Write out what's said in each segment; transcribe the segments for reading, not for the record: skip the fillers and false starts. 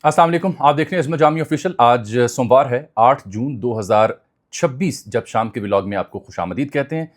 अस्सलाम वालेकुम। आप देख रहे हैं इसमें जामी ऑफिशियल। आज सोमवार है 8 जून 2026। जब शाम के व्लॉग में आपको खुशामदीद कहते हैं।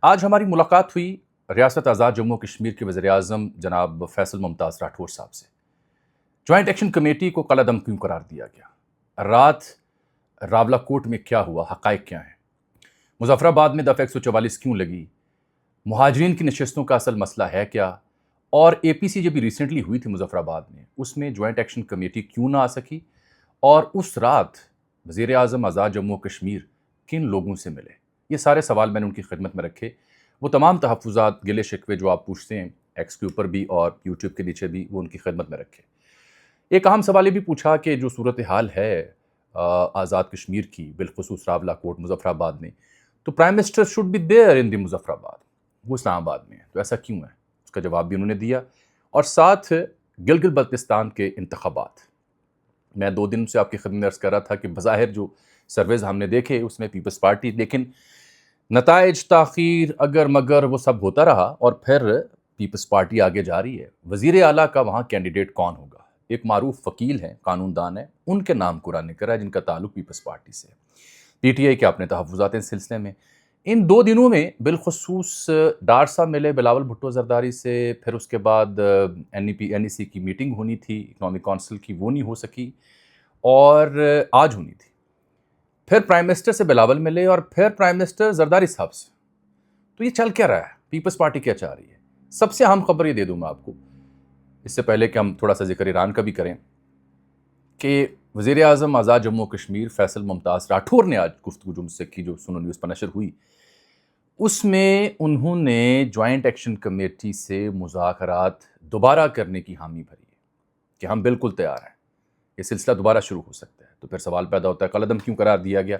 आज हमारी मुलाकात हुई रियासत आज़ाद जम्मू कश्मीर के वज़ीर आज़म जनाब फैसल मुमताज़ राठौर साहब से। जॉइंट एक्शन कमेटी को कलादम क्यों करार दिया गया, रात रावला कोट में क्या हुआ, हक़ाइक़ क्या हैं, मुज़फ़्फ़राबाद में दफ़ा 144 क्यों लगी, मुहाजिरीन की नशस्तों का असल मसला है क्या, और APC जब रिसेंटली हुई थी मुज़फ़्फ़राबाद में, उसमें जॉइंट एक्शन कमेटी क्यों ना आ सकी, और उस रात वज़ीर आज़म आज़ाद जम्मू कश्मीर किन लोगों से मिले। ये सारे सवाल मैंने उनकी खिदमत में रखे। वो तमाम तहफ़्फ़ुज़ात, गिले शिकवे जो आप पूछते हैं एक्स के ऊपर भी और यूट्यूब के नीचे भी, वो उनकी खिदमत में रखे। एक अहम सवाल ये भी पूछा कि जो सूरत हाल है आज़ाद कश्मीर की, बिलखुसूस रावला कोट मुज़फ़्फ़राबाद में, तो prime minister should be there in the Muzaffarabad, वो इस्लामाबाद में है, तो ऐसा क्यों है? उसका जवाब भी उन्होंने दिया। और साथ गिलगित बल्तिस्तान के इंतखाबात, मैं 2 दिन से आपकी खिदमत में अर्ज़ कर रहा था कि बज़ाहिर जो सर्वेज़ हमने देखे उसमें पीपल्स पार्टी, लेकिन नताइज ताख़ीर अगर मगर वो सब होता रहा और फिर पीपल्स पार्टी आगे जा रही है। वज़ीर आला का वहाँ कैंडिडेट कौन होगा? एक मारूफ वकील हैं, कानूनदान है, उनके नाम कुरान करा है जिनका ताल्लुक पीपल्स पार्टी से है। PTI के अपने तहफ़्फ़ुज़ात इस सिलसिले में। इन 2 दिनों में बिलखुसूस डार साहब मिले बिलावल भुट्टो ज़रदारी से, फिर उसके बाद NEC की मीटिंग होनी थी, इकनॉमिक काउंसिल की, वो नहीं हो सकी, और आज होनी थी। फिर प्राइम मिनिस्टर से बिलावल मिले और फिर प्राइम मिनिस्टर ज़रदारी साहब से। तो ये चल क्या रहा है? पीपल्स पार्टी क्या चाह रही है? सबसे अहम खबर ये दे दूँ मैं आपको, इससे पहले कि हम थोड़ा सा जिक्र ईरान का भी करें, कि वज़ीर आज़म आज़ाद जम्मू कश्मीर फैसल मुमताज़ राठौर ने आज गुफ्तगू जो मुझसे की, जो सुनो न्यूज़ पर नशर हुई, उसमें उन्होंने जॉइंट एक्शन कमेटी से मुज़ाकरात दोबारा करने की हामी भरी है कि हम बिल्कुल तैयार हैं, ये सिलसिला दोबारा शुरू हो सकता है। तो फिर सवाल पैदा होता है कलअदम क्यों करार दिया गया।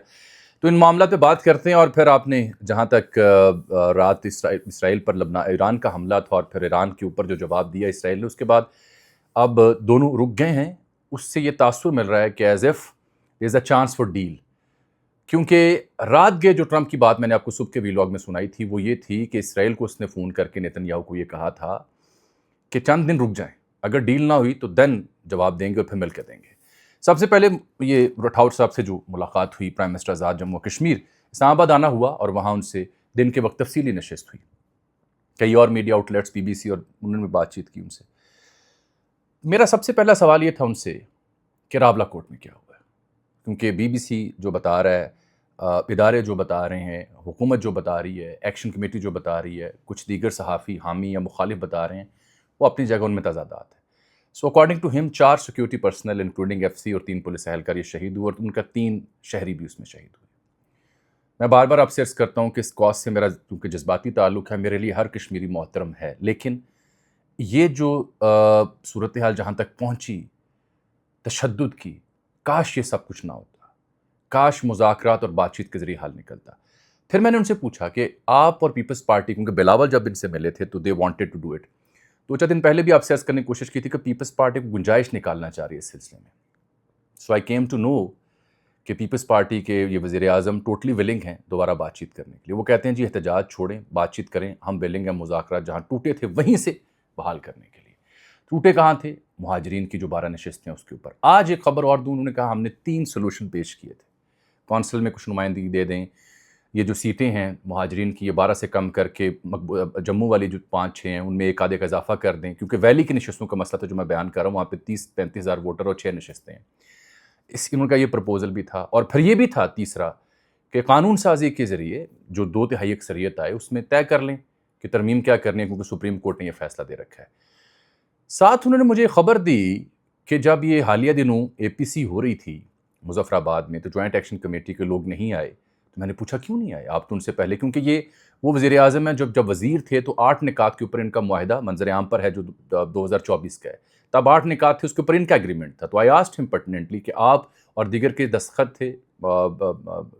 तो इन मामला पे बात करते हैं। और फिर आपने जहाँ तक रात इसराइल पर ईरान का हमला था और फिर ईरान के ऊपर जो जवाब दिया इसराइल ने, उसके बाद अब दोनों रुक गए हैं। उससे ये तासुर मिल रहा है कि as if is a chance for deal, क्योंकि रात गए जो ट्रंप की बात मैंने आपको सुबह के व्लॉग में सुनाई थी, वो ये थी कि इसराइल को उसने फ़ोन करके नेतन्याहू को ये कहा था कि चंद दिन रुक जाएं, अगर डील ना हुई तो देन जवाब देंगे और फिर मिल के देंगे। सबसे पहले ये राठौर साहब से जो मुलाकात हुई, प्राइम मिनिस्टर आज़ाद जम्मू कश्मीर, इस्लामाबाद आना हुआ और वहाँ उनसे दिन के वक्त तफसीली नशिस्त हुई, कई और मीडिया आउटलेट्स, BBC, और उन्होंने भी बातचीत की उनसे। मेरा सबसे पहला सवाल ये था उनसे कि रावला कोट में क्या हुआ है, क्योंकि BBC जो बता रहा है, इदारे जो बता रहे हैं, हुकूमत जो बता रही है, एक्शन कमेटी जो बता रही है, कुछ दीगर सहाफ़ी हामी या मुखालिफ बता रहे हैं, वो अपनी जगह उनमें तज़ादात है। So according to him 4 security personnel including FC और 3 पुलिस एहलकार ये शहीद हुए और उनका 3 शहरी भी उसमें शहीद हुए। मैं बार बार आपसे अर्ज़ करता हूँ कि इस कॉज से मेरा क्योंकि जज्बाती ताल्लुक़ है, मेरे लिए हर कश्मीरी मोहतरम है, लेकिन ये जो सूरत हाल जहाँ तक पहुँची तशद्दुद की, काश ये सब कुछ ना होता, काश मुज़ाकरात और बातचीत के ज़रिए हल निकलता। फिर मैंने उनसे पूछा कि आप और पीपल्स पार्टी, क्योंकि बिलावल जब इनसे मिले थे तो they wanted to do it, 2-4 दिन पहले भी आपसे अर्ज़ करने की कोशिश की थी कि पीपल्स पार्टी को गुंजाइश निकालना चाह रही है इस सिलसिले में। सो आई केम टू नो कि पीपल्स पार्टी के ये वज़ीर आज़म टोटली विलिंग हैं दोबारा बातचीत करने के लिए। वो कहते हैं जी एहतजाज छोड़ें, बातचीत करें, हम विलिंग हैं मुज़ाकरात जहाँ टूटे थे वहीं से बहाल करने के लिए। टूटे कहाँ थे? मुहाजिरीन की जो 12 नशिस्तें हैं उसके ऊपर। आज एक खबर और दूँ, उन्होंने कहा हमने 3 सॉल्यूशन पेश किए थे, कौंसिल में कुछ नुमाइंदगी दे दें, ये जो सीटें हैं मुहाजिरीन की ये 12 से कम करके जम्मू वाली जो 5-6 हैं उनमें एक आधे का इजाफा कर दें, क्योंकि वैली की नशिस्तों का मसला था जो मैं बयान कर रहा हूँ, वहाँ पे 30-35 हज़ार वोटर और 6 नशिस्तें हैं। उनका ये प्रपोजल भी था। और फिर ये भी था तीसरा कि कानून साजी के ज़रिए जो 2/3 अक्सरियत आए उसमें तय कर लें कि तरमीम क्या करनी है, क्योंकि सुप्रीम कोर्ट ने यह फैसला दे रखा है। साथ उन्होंने मुझे खबर दी कि जब ये हालिया दिनों APC हो रही थी मुज़फ़्फ़राबाद में, तो जॉइंट एक्शन कमेटी के लोग नहीं आए। तो मैंने पूछा क्यों नहीं आए आप तो उनसे पहले, क्योंकि ये वो वज़ीर आज़म हैं जब वज़ीर थे तो 8 निकात के ऊपर इनका मुआहिदा मंजर आम पर है जो 2024 का है, तब 8 निकात थे, उसके ऊपर इनका एग्रीमेंट था। तो आई आस्क्ड हिम पर्टिनेंटली कि आप और दीगर के दस्तखत थे,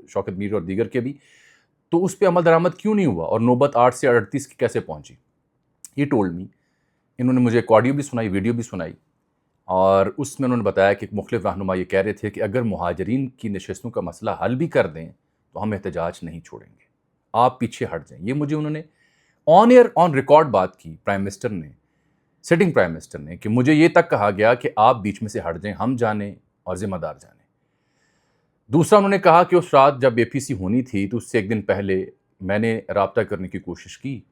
शौकत मीर और दीगर के भी, तो उस पर अमल दरामद क्यों नहीं हुआ और नौबत 8 से 38 की कैसे पहुँची? He told me. इन्होंने मुझे एक ऑडियो भी सुनाई, वीडियो भी सुनाई, और उसमें उन्होंने बताया कि एक मुख़लिफ़ रहनुमा ये कह रहे थे कि अगर मुहाजिरीन की नशिस्तों का मसला हल भी कर दें तो हम एहतजाज नहीं छोड़ेंगे, आप पीछे हट जाएं। ये मुझे उन्होंने ऑन एयर ऑन रिकॉर्ड बात की प्राइम मिनिस्टर ने सिटिंग प्राइम मिनिस्टर ने, कि मुझे ये तक कहा गया कि आप बीच में से हट जाएं, हम जाने और जिम्मेदार जाने। दूसरा उन्होंने कहा कि उस रात जब एपीसी होनी थी तो उससे एक दिन पहले मैंने राब्ता करने की कोशिश की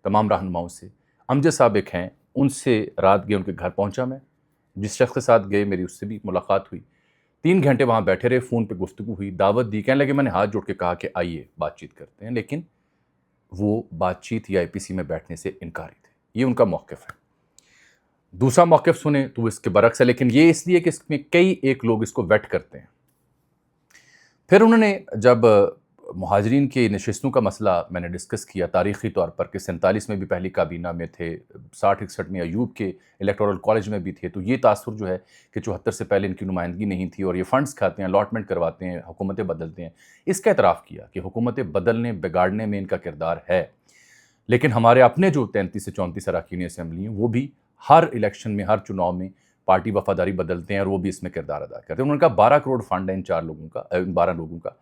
तमाम रहनुमाओं से। अमजद साहब एक हैं, उनसे रात गए, उनके घर पहुंचा मैं, जिस शख्स के साथ गए मेरी उससे भी मुलाकात हुई। 3 घंटे वहाँ बैठे रहे, फ़ोन पे गुफ्तगू हुई, दावत दी, कहने लगे मैंने हाथ जोड़ के कहा कि आइए बातचीत करते हैं, लेकिन वो बातचीत या एपीसी में बैठने से इनकारी थे। ये उनका मौक़िफ़ है। दूसरा मौक़िफ़ सुने तो इसके बरक्स है, लेकिन ये इसलिए कि इसमें कई एक लोग इसको वेट करते हैं। फिर उन्होंने जब मुहाजिरीन की नशिस्तों का मसला मैंने डिस्कस किया तारीख़ी तौर पर कि 47 में भी पहली काबीना में थे, 60-61 में अयूब के इलेक्टोरल कॉलेज में भी थे, तो ये तासुर जो है कि 74 से पहले इनकी नुमाइंदगी नहीं थी और ये फ़ंड्स खाते हैं, अलॉटमेंट करवाते हैं, हुकूमतें बदलते हैं। इसका एतराफ़ किया कि हुकूमतें बदलने बिगाड़ने में इनका किरदार है, लेकिन हमारे अपने जो 33 से 34 अरकान असम्बली हैं वो भी हर इलेक्शन में, हर चुनाव में पार्टी वफादारी बदलते हैं और वो भी इसमें किरदार अदा करते हैं। उन्होंने कहा 12 करोड़ फंड है इन 12 लोगों का,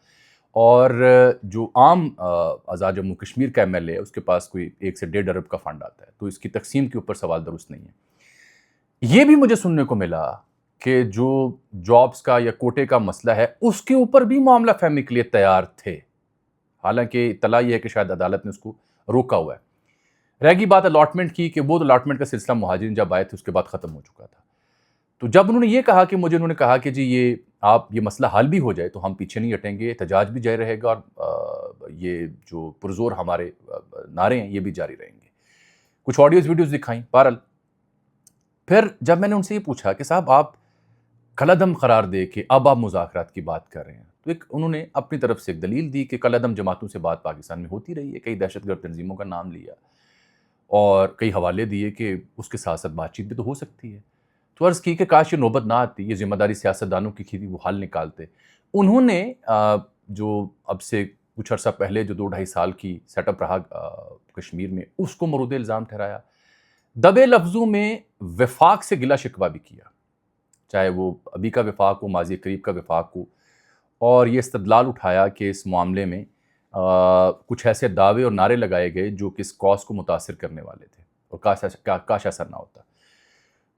और जो आम आज़ाद जम्मू कश्मीर का एमएलए है उसके पास कोई 1 से 1.5 अरब का फंड आता है, तो इसकी तकसीम के ऊपर सवाल दुरुस्त नहीं है। ये भी मुझे सुनने को मिला कि जो जॉब्स का या कोटे का मसला है उसके ऊपर भी मामला फहमी के लिए तैयार थे, हालांकि इत्तला ये है कि शायद अदालत ने उसको रोका हुआ है। रह गई बात अलॉटमेंट की, कि वो तो अलॉटमेंट का सिलसिला मुहाजिरीन जब आए थे उसके बाद ख़त्म हो चुका था। तो जब उन्होंने ये कहा कि मुझे, उन्होंने कहा कि जी ये मसला हल भी हो जाए तो हम पीछे नहीं हटेंगे, एहतजाज भी जारी रहेगा और ये जो पुरजोर हमारे नारे हैं ये भी जारी रहेंगे। कुछ ऑडियोज़ वीडियोज़ दिखाई। बहरहाल फिर जब मैंने उनसे ये पूछा कि साहब आप कलअदम करार दे के अब आप मुज़ाकरात की बात कर रहे हैं, तो एक उन्होंने अपनी तरफ से एक दलील दी कि कलअदम जमातों से बात पाकिस्तान में होती रही है, कई दहशतगर्द तंजीमों का नाम लिया और कई हवाले दिए कि उसके साथ साथ बातचीत भी तो हो सकती है। तो अर्ज़ की कि काश ये नौबत ना आती, ये ज़िम्मेदारी सियासतदानों की थी, वो हल निकालते। उन्होंने जो अब से कुछ अर्सा पहले जो 2 ढाई साल की सेटअप रहा कश्मीर में, उसको मरूद इल्ज़ाम ठहराया। दबे लफ्ज़ों में वफ़ाक़ से गिला शिकवा भी किया, चाहे वो अभी का वफ़ाक़ हो, माज़ी करीब का वफ़ाक़ हो, और ये इस्तदलाल उठाया कि इस मामले में कुछ ऐसे दावे और नारे लगाए गए जो कि इस कॉज़ को मुतासिर करने वाले थे और काश ऐसा ना होता।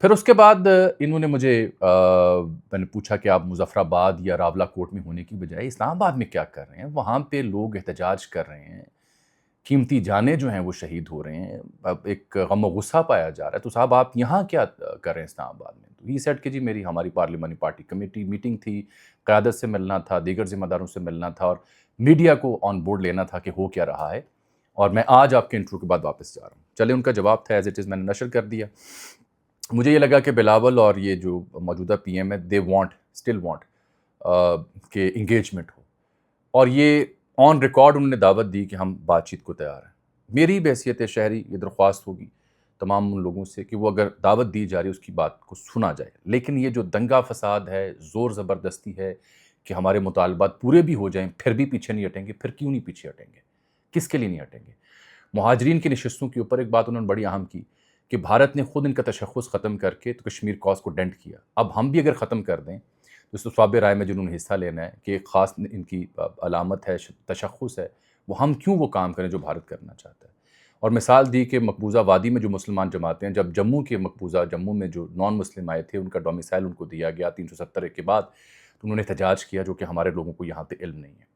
फिर उसके बाद इन्होंने मुझे मैंने पूछा कि आप मुज़फ़्फ़राबाद या रावलाकोट में होने की बजाय इस्लामाबाद में क्या कर रहे हैं? वहाँ पे लोग एहतजाज कर रहे हैं, कीमती जानें जो हैं वो शहीद हो रहे हैं, अब एक गम और गुस्सा पाया जा रहा है, तो साहब आप यहाँ क्या कर रहे हैं इस्लामाबाद में? तो ही सेड कि जी मेरी हमारी पार्लिमानी पार्टी कमेटी मीटिंग थी, क़यादत से मिलना था, दीगर ज़िम्मेदारों से मिलना था और मीडिया को ऑन बोर्ड लेना था कि हो क्या रहा है, और मैं आज आपके इंटरव्यू के बाद वापस जा रहा हूँ। चले, उनका जवाब था एज़ इट इज़, मैंने नशर कर दिया। मुझे ये लगा कि बिलावल और ये जो मौजूदा पीएम है दे स्टिल वांट कि इंगेजमेंट हो, और ये ऑन रिकॉर्ड उन्होंने दावत दी कि हम बातचीत को तैयार हैं। मेरी बहैसियत शहरी ये दरख्वास्त होगी तमाम उन लोगों से कि वो अगर दावत दी जा रही है उसकी बात को सुना जाए, लेकिन ये जो दंगा फसाद है, ज़ोर ज़बरदस्ती है कि हमारे मुतालबात पूरे भी हो जाएं फिर भी पीछे नहीं हटेंगे, फिर क्यों नहीं पीछे हटेंगे, किसके लिए नहीं हटेंगे? मुहाजिरीन की नशिस्तों के ऊपर एक बात उन्होंने बड़ी अहम की कि भारत ने खुद इनका तशख़्ख़ुस ख़त्म करके तो कश्मीर कॉज़ को डेंट किया, अब हम भी अगर ख़त्म कर दें तो इस स्वाब राय में जिन्होंने हिस्सा लेना है कि एक ख़ास इनकी अलामत है, तशख़्ख़ुस है, वो हम क्यों वो काम करें जो भारत करना चाहता है। और मिसाल दी कि मकबूजा वादी में जो मुसलमान जमातें हैं, जब जम्मू के मकबूजा जम्मू में जो नॉन मुस्लिम आए थे उनका डोमिसाइल उनको दिया गया 370 के बाद, तो उन्होंने एहतजाज किया जो कि हमारे लोगों को यहाँ पे इल्म नहीं है।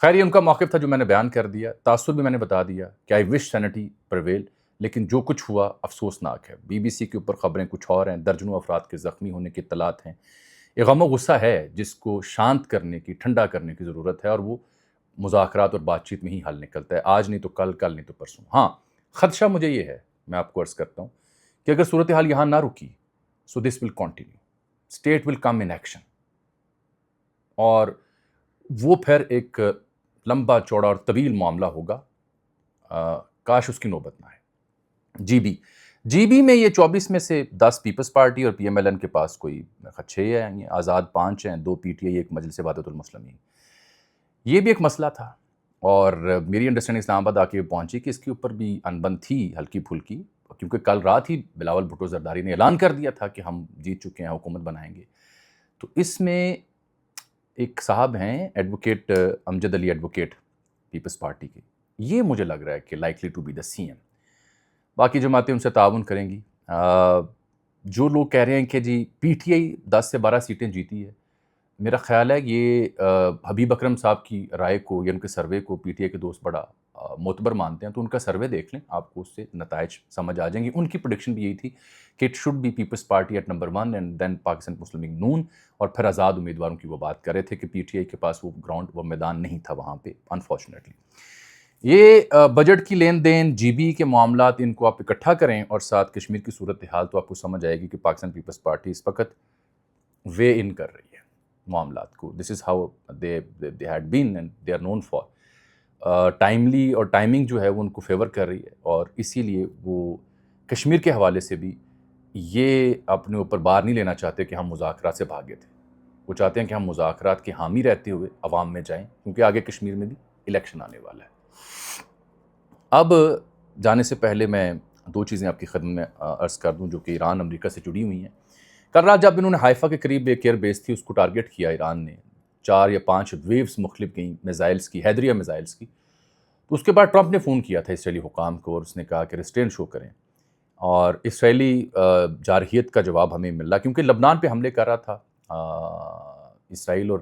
खैर ये उनका मौक़िफ़ था जो मैंने बयान कर दिया, तासुर भी मैंने बता दिया कि आई विश सैनिटी प्रिवेल, लेकिन जो कुछ हुआ अफसोसनाक है। बीबीसी के ऊपर ख़बरें कुछ और हैं, दर्जनों अफराद के ज़ख्मी होने की इत्तलात हैं। ये गम और गुस्सा है जिसको शांत करने की, ठंडा करने की ज़रूरत है, और वो मुज़ाकरात और बातचीत में ही हल निकलता है, आज नहीं तो कल, कल नहीं तो परसों। हाँ, ख़दशा मुझे ये है, मैं आपको अर्ज़ करता हूँ कि अगर सूरत हाल यहाँ ना रुकी so this will continue, state will come in action, और वो फिर एक लंबा चौड़ा और तवील मामला होगा। काश उसकी नौबत ना आए। जीबी में ये 24 में से 10 पीपल्स पार्टी और पीएमएलएन के पास कोई 6 हैं, आज़ाद 5 हैं, 2 पीटीआई, 1 मजलिस वहदतुल मुस्लिमीन। ये भी एक मसला था, और मेरी अंडरस्टैंडिंग इस्लामाबाद आके पहुंची कि इसके ऊपर भी अनबन थी हल्की फुल्की, क्योंकि कल रात ही बिलावल भुट्टो जरदारी ने ऐलान कर दिया था कि हम जीत चुके हैं, हुकूमत बनाएंगे। तो इसमें एक साहब हैं advocate Amjad Ali advocate Peoples Party के, ये मुझे लग रहा है कि likely to be the CM. बाकी जमातें उनसे ताउन करेंगी, جو لوگ کہہ رہے ہیں کہ جی پی ٹی آئی 10 سے 12 سیٹیں جیتی ہے، میرا خیال ہے یہ حبیب اکرم صاحب کی رائے کو یا ان کے سروے کو پی ٹی آئی کے دوست بڑا معتبر مانتے ہیں، تو ان کا سروے دیکھ لیں، آپ کو اس سے نتائج سمجھ آ جائیں گے۔ ان کی پریڈکشن بھی یہی تھی کہ it should be Peoples Party at number 1 and then Pakistan Muslim League نون، اور پھر آزاد امیدواروں کی وہ بات کر رہے تھے کہ پی ٹی آئی کے پاس وہ گراؤنڈ، وہ میدان نہیں تھا وہاں پہ انفارچونیٹلی۔ یہ بجٹ کی لین دین، جی بی کے معاملات، ان کو آپ اکٹھا کریں اور ساتھ کشمیر کی صورتحال، تو آپ کو سمجھ آئے گی کہ پاکستان پیپلز پارٹی اس وقت وے ان کر رہی ہے معاملات کو۔ This is how they had been and they are known for timely, اور ٹائمنگ جو ہے وہ ان کو فیور کر رہی ہے، اور اسی لیے وہ کشمیر کے حوالے سے بھی یہ اپنے اوپر بار نہیں لینا چاہتے کہ ہم مذاکرات سے بھاگے تھے۔ وہ چاہتے ہیں کہ ہم مذاکرات کے حامی رہتے ہوئے عوام میں جائیں، کیونکہ آگے کشمیر میں بھی الیکشن آنے والا ہے۔ اب جانے سے پہلے میں دو چیزیں آپ کی خدمت میں عرض کر دوں جو کہ ایران امریکہ سے جڑی ہوئی ہیں۔ کل رات جب انہوں نے حائفہ کے قریب ایک ایئر بیس تھی، اس کو ٹارگٹ کیا ایران نے، 4 یا 5 ویوز مختلف گئیں میزائلز کی، ہیدریہ میزائلز کی، تو اس کے بعد ٹرمپ نے فون کیا تھا اسرائیلی حکام کو، اور اس نے کہا کہ ریسٹرین شو کریں، اور اسرائیلی جارحیت کا جواب ہمیں مل رہا، کیونکہ لبنان پہ حملے کر رہا تھا اسرائیل، اور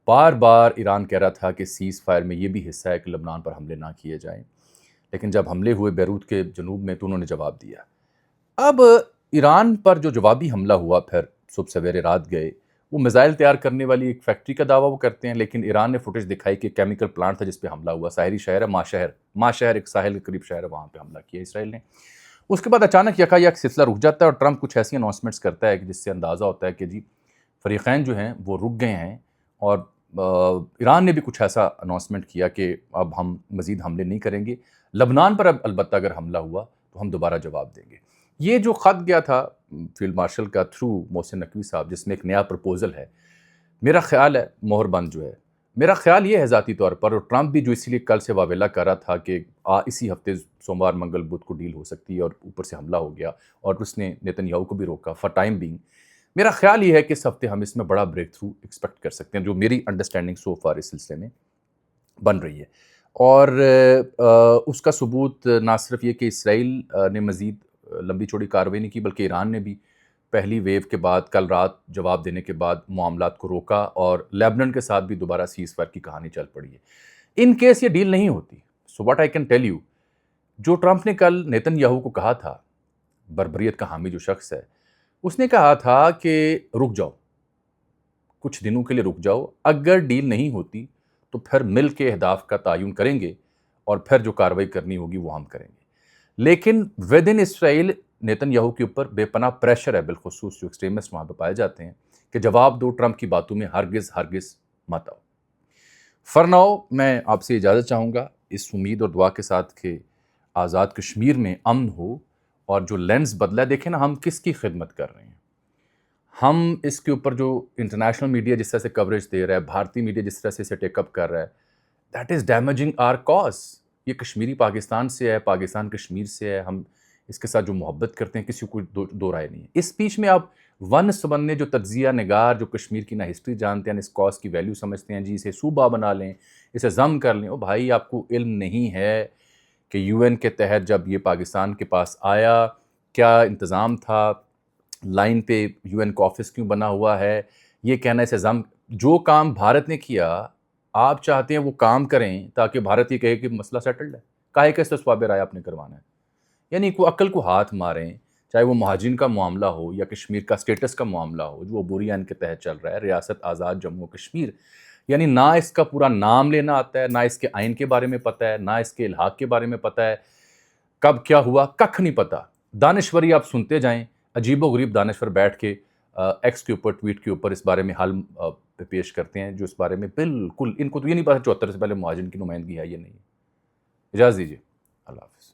بار بار ایران کہہ رہا تھا کہ سیز فائر میں یہ بھی حصہ ہے کہ لبنان پر حملے نہ کیے جائیں، لیکن جب حملے ہوئے بیروت کے جنوب میں تو انہوں نے جواب دیا۔ اب ایران پر جو جوابی حملہ ہوا، پھر صبح سویرے رات گئے، وہ میزائل تیار کرنے والی ایک فیکٹری کا دعویٰ وہ کرتے ہیں، لیکن ایران نے فوٹیج دکھائی کہ کیمیکل پلانٹ تھا جس پہ حملہ ہوا، ساحلی شہر ہے ماں شہر ایک ساحل کے قریب شہر ہے، وہاں پہ حملہ کیا اسرائیل نے۔ اس کے بعد اچانک یک سلسلہ رک جاتا ہے، اور ٹرمپ کچھ ایسی اناؤنسمنٹس کرتا ہے کہ جس سے اندازہ ہوتا ہے کہ جی فریقین جو ہیں وہ رک گئے ہیں، اور ایران نے بھی کچھ ایسا اناؤنسمنٹ کیا کہ اب ہم مزید حملے نہیں کریں گے، لبنان پر اب البتہ اگر حملہ ہوا تو ہم دوبارہ جواب دیں گے۔ یہ جو خط گیا تھا فیلڈ مارشل کا تھرو محسن نقوی صاحب، جس میں ایک نیا پرپوزل ہے، میرا خیال ہے مہر بند جو ہے، میرا خیال یہ ہے ذاتی طور پر، اور ٹرمپ بھی جو اسی لیے کل سے واویلا کر رہا تھا کہ اسی ہفتے سوموار منگل بدھ کو ڈیل ہو سکتی ہے، اور اوپر سے حملہ ہو گیا اور اس نے نیتن یاہو کو بھی روکا فار ٹائم بینگ۔ میرا خیال یہ ہے کہ اس ہفتے ہم اس میں بڑا بریک تھرو ایکسپیکٹ کر سکتے ہیں، جو میری انڈرسٹینڈنگ سو فار اس سلسلے میں بن رہی ہے، اور اس کا ثبوت نہ صرف یہ کہ اسرائیل نے مزید لمبی چوڑی کارروائی نہیں کی، بلکہ ایران نے بھی پہلی ویو کے بعد کل رات جواب دینے کے بعد معاملات کو روکا، اور لیبنان کے ساتھ بھی دوبارہ سیز فائر کی کہانی چل پڑی ہے۔ ان کیس یہ ڈیل نہیں ہوتی، so what I can tell you, جو ٹرمپ نے کل نیتن یاہو کو کہا تھا، بربریت کا حامی جو شخص ہے، اس نے کہا تھا کہ رک جاؤ، کچھ دنوں کے لیے رک جاؤ، اگر ڈیل نہیں ہوتی تو پھر مل کے اہداف کا تعین کریں گے، اور پھر جو کارروائی کرنی ہوگی وہ ہم کریں گے۔ لیکن with in Israel Nitin Yahoo کے اوپر بے پناہ پریشر ہے، بالخصوص جو ایکسٹریمسٹ وہاں پہ پائے جاتے ہیں، کہ جواب دو ٹرمپ کی باتوں میں، ہرگز مت آؤ۔ فار ناؤ میں آپ سے اجازت چاہوں گا، اس امید اور دعا کے ساتھ کہ آزاد کشمیر میں امن ہو، اور جو لینس بدلا ہے، دیکھیں نا ہم کس کی خدمت کر رہے ہیں، ہم اس کے اوپر جو انٹرنیشنل میڈیا جس طرح سے کوریج دے رہا ہے، بھارتی میڈیا جس طرح سے اسے ٹیک اپ کر رہا ہے، that is damaging our cause. یہ کشمیری پاکستان سے ہے، پاکستان کشمیر سے ہے، ہم اس کے ساتھ جو محبت کرتے ہیں، کسی کو دو رائے نہیں ہے۔ اس بیچ میں آپ ون سبندے جو تجزیہ نگار جو کشمیر کی نہ ہسٹری جانتے ہیں، اس کاز کی ویلیو سمجھتے ہیں، جی اسے صوبہ بنا لیں، اسے ضم کر لیں، او بھائی آپ کو علم نہیں ہے کہ یو این کے تحت جب یہ پاکستان کے پاس آیا کیا انتظام تھا، لائن پہ یو این کا آفس کیوں بنا ہوا ہے، یہ کہنا اسے ضم، جو کام بھارت نے کیا آپ چاہتے ہیں وہ کام کریں تاکہ بھارت یہ کہے کہ مسئلہ سیٹلڈ ہے، کاہے کا استصواب رائے آپ نے کروانا ہے؟ یعنی کو عقل کو ہاتھ ماریں، چاہے وہ مہاجرین کا معاملہ ہو یا کشمیر کا اسٹیٹس کا معاملہ ہو جو عبوری آئین کے تحت چل رہا ہے، ریاست آزاد جموں کشمیر، یعنی نہ اس کا پورا نام لینا آتا ہے، نہ اس کے آئین کے بارے میں پتہ ہے، نہ اس کے الحاق کے بارے میں پتہ ہے، کب کیا ہوا ککھ نہیں پتہ۔ دانشوری آپ سنتے جائیں، عجیب و غریب دانشور بیٹھ کے ایکس کے اوپر ٹویٹ کے اوپر اس بارے میں حل پیش کرتے ہیں، جو اس بارے میں بالکل ان کو تو یہ نہیں پتا 74 سے پہلے مہاجرین کی نمائندگی ہے، یہ نہیں ہے۔ اجازت دیجیے، اللہ حافظ۔